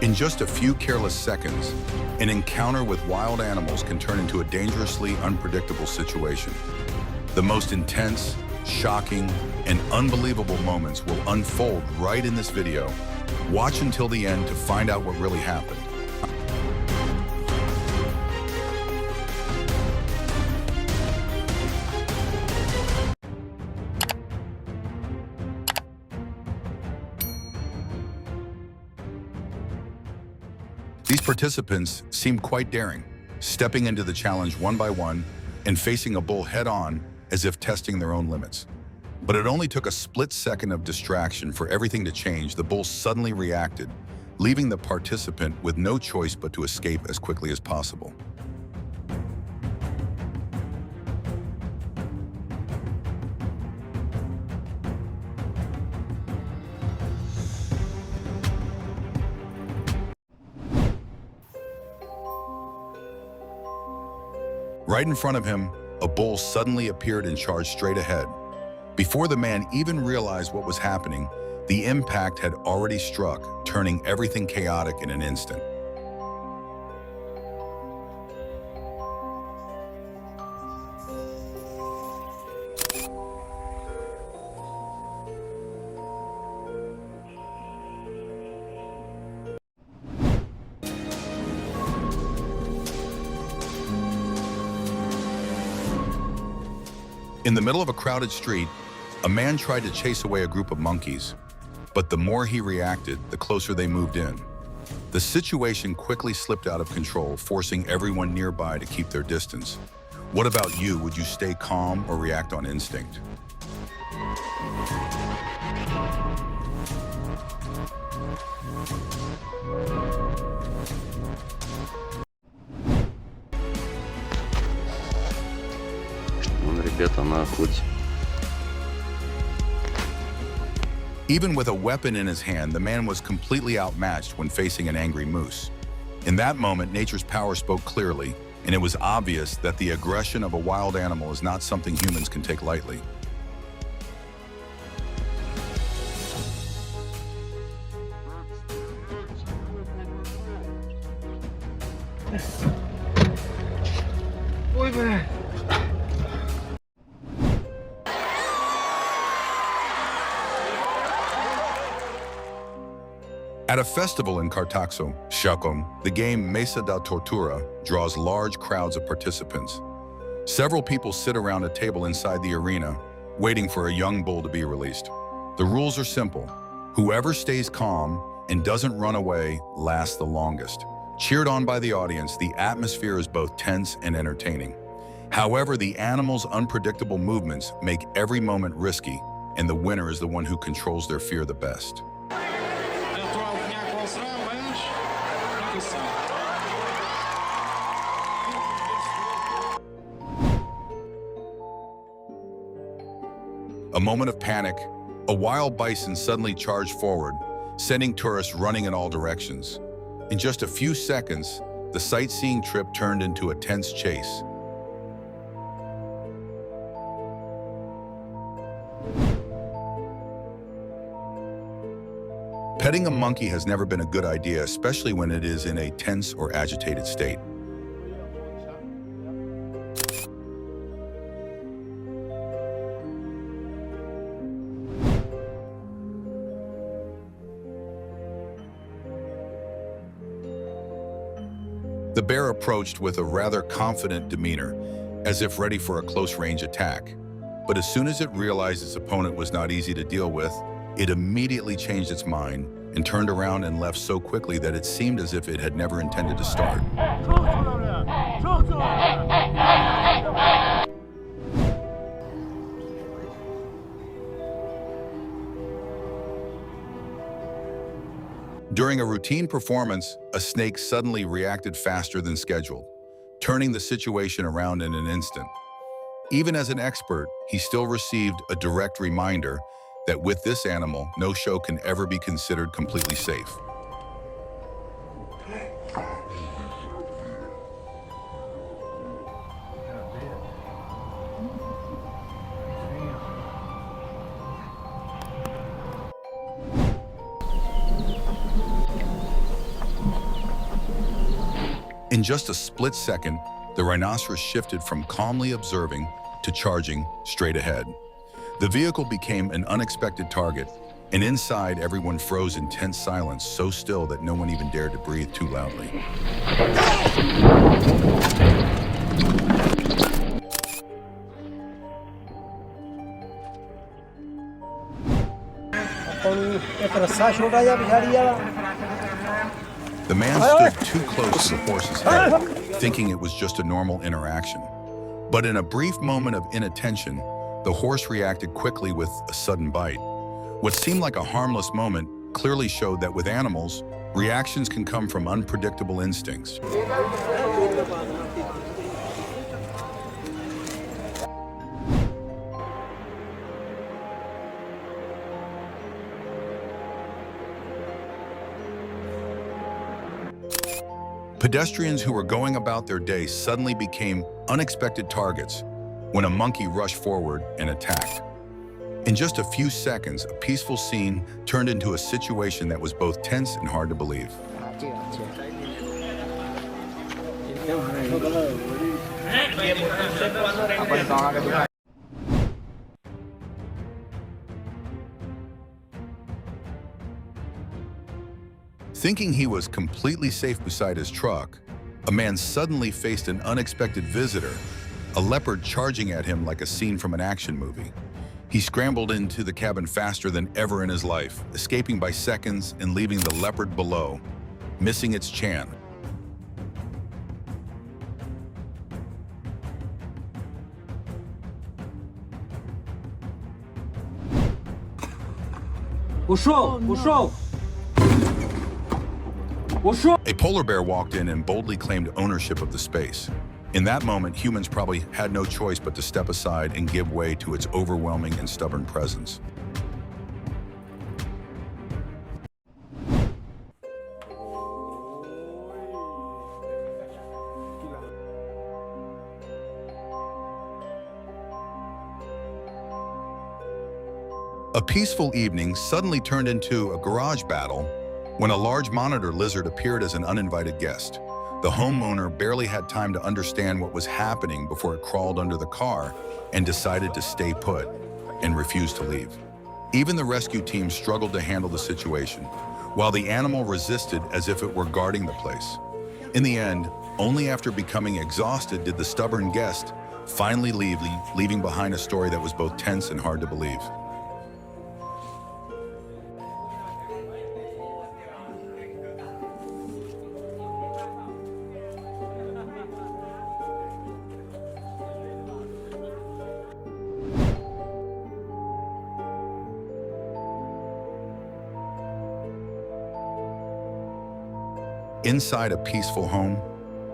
In just a few careless seconds, an encounter with wild animals can turn into a dangerously unpredictable situation. The most intense, shocking, and unbelievable moments will unfold right in this video. Watch until the end to find out what really happened. These participants seemed quite daring, stepping into the challenge one by one and facing a bull head-on as if testing their own limits. But it only took a split second of distraction for everything to change. The bull suddenly reacted, leaving the participant with no choice but to escape as quickly as possible. Right in front of him, a bull suddenly appeared and charged straight ahead. Before the man even realized what was happening, the impact had already struck, turning everything chaotic in an instant. In the middle of a crowded street, a man tried to chase away a group of monkeys, but the more he reacted, the closer they moved in. The situation quickly slipped out of control, forcing everyone nearby to keep their distance. What about you? Would you stay calm or react on instinct? Ребята на охоте. Even with a weapon in his hand, the man was completely outmatched when facing an angry moose. In that moment, nature's power spoke clearly, and it was obvious that the aggression of a wild animal is not something humans can take lightly. Ой, бля. At a festival in Cartaxo, Chacon, the game Mesa da Tortura draws large crowds of participants. Several people sit around a table inside the arena, waiting for a young bull to be released. The rules are simple. Whoever stays calm and doesn't run away lasts the longest. Cheered on by the audience, the atmosphere is both tense and entertaining. However, the animal's unpredictable movements make every moment risky, and the winner is the one who controls their fear the best. A moment of panic, a wild bison suddenly charged forward, sending tourists running in all directions. In just a few seconds, the sightseeing trip turned into a tense chase. Petting a monkey has never been a good idea, especially when it is in a tense or agitated state. The bear approached with a rather confident demeanor, as if ready for a close-range attack. But as soon as it realized its opponent was not easy to deal with, it immediately changed its mind and turned around and left so quickly that it seemed as if it had never intended to start. During a routine performance, a snake suddenly reacted faster than scheduled, turning the situation around in an instant. Even as an expert, he still received a direct reminder that with this animal, no show can ever be considered completely safe. In just a split second, the rhinoceros shifted from calmly observing to charging straight ahead. The vehicle became an unexpected target, and inside everyone froze in tense silence, so still that no one even dared to breathe too loudly. The man stood too close to the horse's head, thinking it was just a normal interaction. But in a brief moment of inattention, the horse reacted quickly with a sudden bite. What seemed like a harmless moment clearly showed that with animals, reactions can come from unpredictable instincts. Pedestrians who were going about their day suddenly became unexpected targets when a monkey rushed forward and attacked. In just a few seconds, a peaceful scene turned into a situation that was both tense and hard to believe. Thinking he was completely safe beside his truck, a man suddenly faced an unexpected visitor, a leopard charging at him like a scene from an action movie. He scrambled into the cabin faster than ever in his life, escaping by seconds and leaving the leopard below, missing its chance. A polar bear walked in and boldly claimed ownership of the space. In that moment, humans probably had no choice but to step aside and give way to its overwhelming and stubborn presence. A peaceful evening suddenly turned into a garage battle when a large monitor lizard appeared as an uninvited guest. The homeowner barely had time to understand what was happening before it crawled under the car and decided to stay put and refuse to leave. Even the rescue team struggled to handle the situation, while the animal resisted as if it were guarding the place. In the end, only after becoming exhausted did the stubborn guest finally leave, leaving behind a story that was both tense and hard to believe. Inside a peaceful home,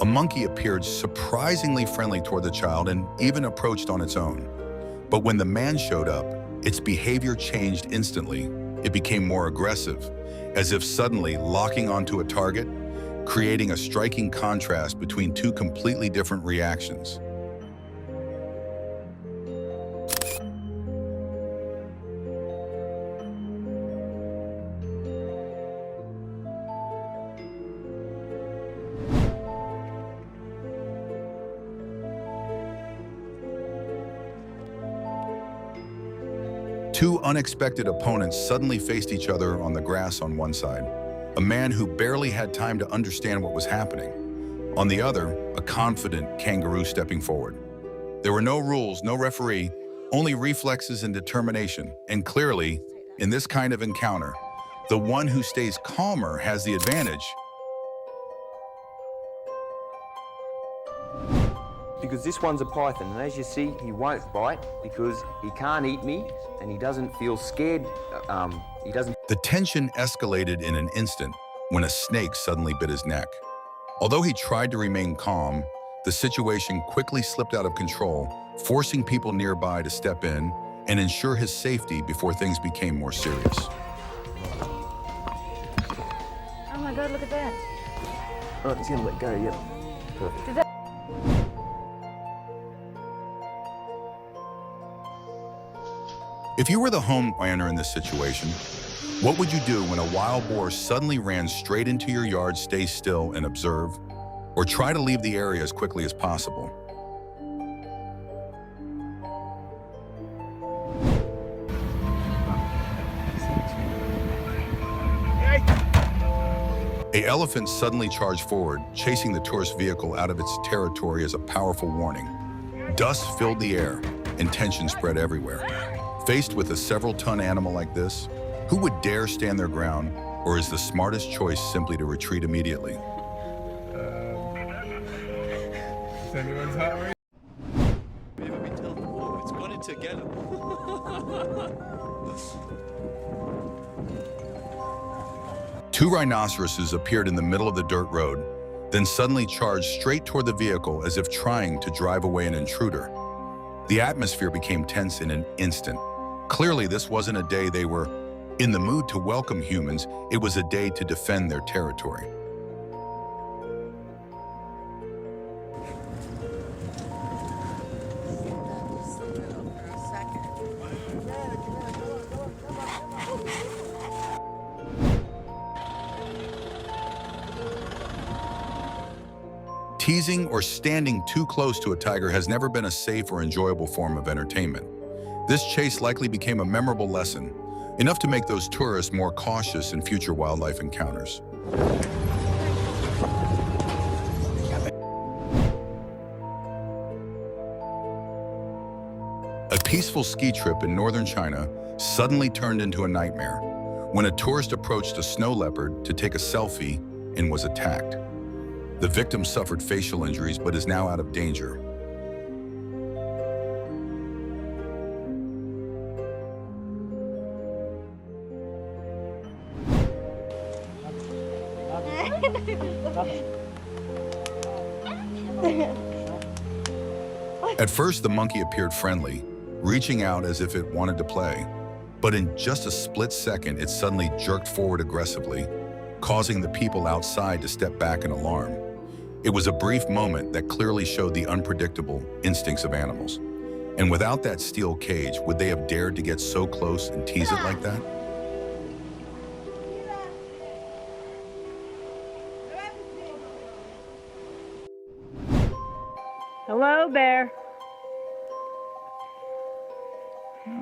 a monkey appeared surprisingly friendly toward the child and even approached on its own. But when the man showed up, its behavior changed instantly. It became more aggressive, as if suddenly locking onto a target, creating a striking contrast between two completely different reactions. Two unexpected opponents suddenly faced each other on the grass on one side, a man who barely had time to understand what was happening. On the other, a confident kangaroo stepping forward. There were no rules, no referee, only reflexes and determination. And clearly, in this kind of encounter, the one who stays calmer has the advantage. Because this one's a python, and as you see, he won't bite because he can't eat me and he doesn't feel scared. The tension escalated in an instant when a snake suddenly bit his neck. Although he tried to remain calm, the situation quickly slipped out of control, forcing people nearby to step in and ensure his safety before things became more serious. Oh my God, look at that. Oh, he's gonna let go, yep. Perfect. If you were the homeowner in this situation, what would you do when a wild boar suddenly ran straight into your yard, stay still and observe? or try to leave the area as quickly as possible. An elephant suddenly charged forward, chasing the tourist vehicle out of its territory as a powerful warning. Dust filled the air, and tension spread everywhere. Faced with a several-ton animal like this, who would dare stand their ground, or is the smartest choice simply to retreat immediately? Anyone's hot right? Maybe we tell them, oh, it's going together. Two rhinoceroses appeared in the middle of the dirt road, then suddenly charged straight toward the vehicle as if trying to drive away an intruder. The atmosphere became tense in an instant. Clearly, this wasn't a day they were in the mood to welcome humans, it was a day to defend their territory. Teasing or standing too close to a tiger has never been a safe or enjoyable form of entertainment. This chase likely became a memorable lesson, enough to make those tourists more cautious in future wildlife encounters. A peaceful ski trip in northern China suddenly turned into a nightmare when a tourist approached a snow leopard to take a selfie and was attacked. The victim suffered facial injuries but is now out of danger. At first, the monkey appeared friendly, reaching out as if it wanted to play. But in just a split second, it suddenly jerked forward aggressively, causing the people outside to step back in alarm. It was a brief moment that clearly showed the unpredictable instincts of animals. And without that steel cage, would they have dared to get so close and tease it like that? Hello, bear.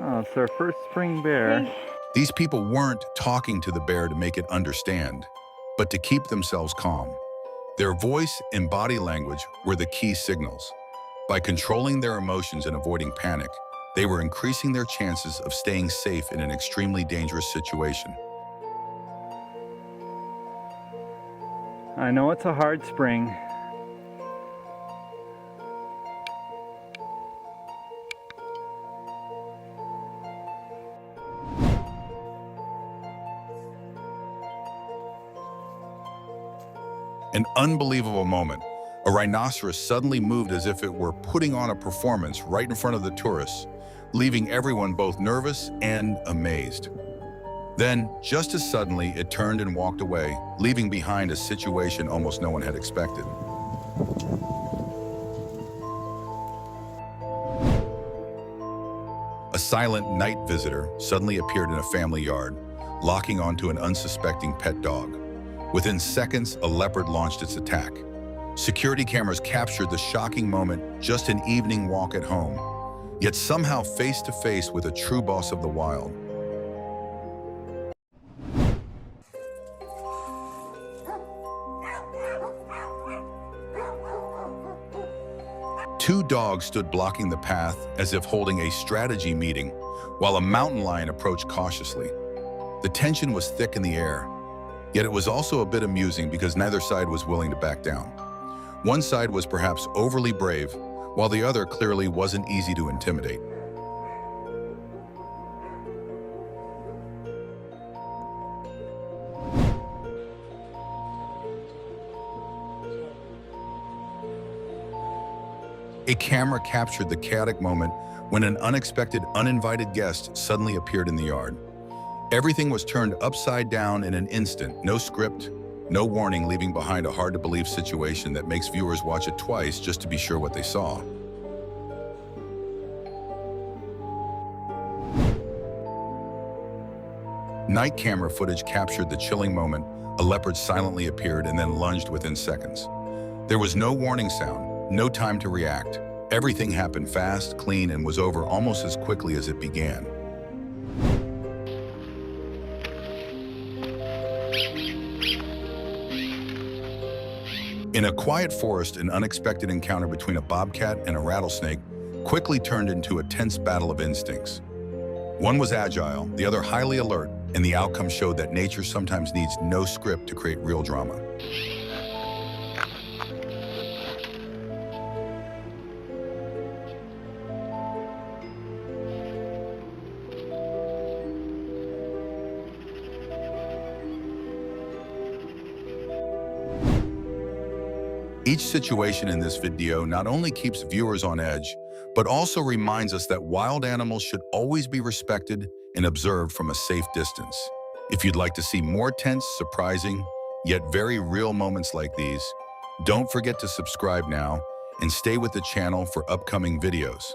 Oh, it's our first spring bear. These people weren't talking to the bear to make it understand, but to keep themselves calm. Their voice and body language were the key signals. By controlling their emotions and avoiding panic, they were increasing their chances of staying safe in an extremely dangerous situation. I know it's a hard spring. An unbelievable moment. A rhinoceros suddenly moved as if it were putting on a performance right in front of the tourists, leaving everyone both nervous and amazed. Then, just as suddenly, it turned and walked away, leaving behind a situation almost no one had expected. A silent night visitor suddenly appeared in a family yard, locking onto an unsuspecting pet dog. Within seconds, a leopard launched its attack. Security cameras captured the shocking moment, just an evening walk at home, yet somehow face to face with a true boss of the wild. Two dogs stood blocking the path as if holding a strategy meeting, while a mountain lion approached cautiously. The tension was thick in the air, yet it was also a bit amusing because neither side was willing to back down. One side was perhaps overly brave, while the other clearly wasn't easy to intimidate. A camera captured the chaotic moment when an unexpected, uninvited guest suddenly appeared in the yard. Everything was turned upside down in an instant, no script, no warning, leaving behind a hard-to-believe situation that makes viewers watch it twice just to be sure what they saw. Night camera footage captured the chilling moment. A leopard silently appeared and then lunged within seconds. There was no warning sound, no time to react. Everything happened fast, clean, and was over almost as quickly as it began. In a quiet forest, an unexpected encounter between a bobcat and a rattlesnake quickly turned into a tense battle of instincts. One was agile, the other highly alert, and the outcome showed that nature sometimes needs no script to create real drama. Each situation in this video not only keeps viewers on edge, but also reminds us that wild animals should always be respected and observed from a safe distance. If you'd like to see more tense, surprising, yet very real moments like these, don't forget to subscribe now and stay with the channel for upcoming videos.